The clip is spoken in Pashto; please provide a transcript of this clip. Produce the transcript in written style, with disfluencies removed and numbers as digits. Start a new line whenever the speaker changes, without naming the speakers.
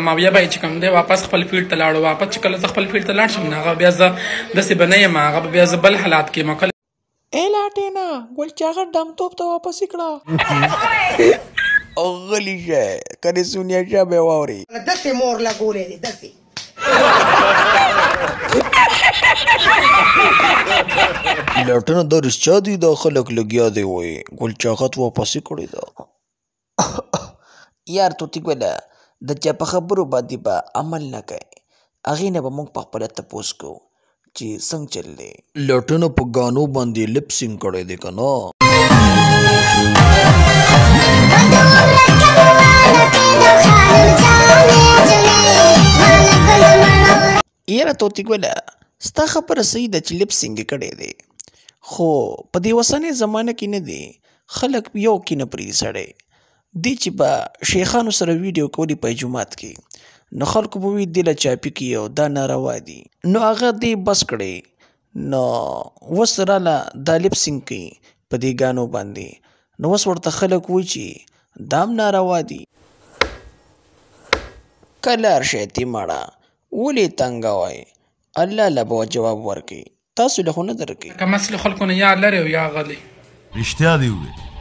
ما بیا به چې کوم دی واپس خپل فیلډ ته لاړو واپس چې کله زه خپل فیلډ ته لاړ شم نو هغه بیا زه داسې به نه یم هغه به بیا زه بل حالات کې یم کله
ای لاټینا ګل چاغه ډمتوب ته واپس کړه غلی شه کله سونیا شه به واوري
دسې مور لګولې دي دسې
لاټینا دا رښتیا دي دا خلک لګیا دی وایي ګل چاغه ته واپس کړې ده یار توتي ګوله د چا په خبرو باندې به عمل نه کوي هغې نه به موږ په خپله تپوس کوو چې څنګه چل دی لاټینو په ګانو باندې لپ سینګ کړی دی که نه یاره توتي ګوله ستا خبره صحیح ده چې لپ سینګ یې کړی دی خو په دې اوسنۍ زمانه کې نه دی خلک یو کې نه پرېږدي سړی دی چې به شیخانو سره ویډیو کولی په جومات کې نو خلکو به وي دې له چاپي کوي او دا ناروا دي نو هغه دې بس کړی نو اوس راله دا لپ سینګ کوي په دې ګانو باندې نو اوس ورته خلک وایي چې دا هم ناروا دي کله هرشی تیماړه ولې تنګه وای الله له به جواب ورکوي تاسو له خو نه درکوي
که مسلې خلکو نه یا لرې او یا غلی
رښتیا دې وویل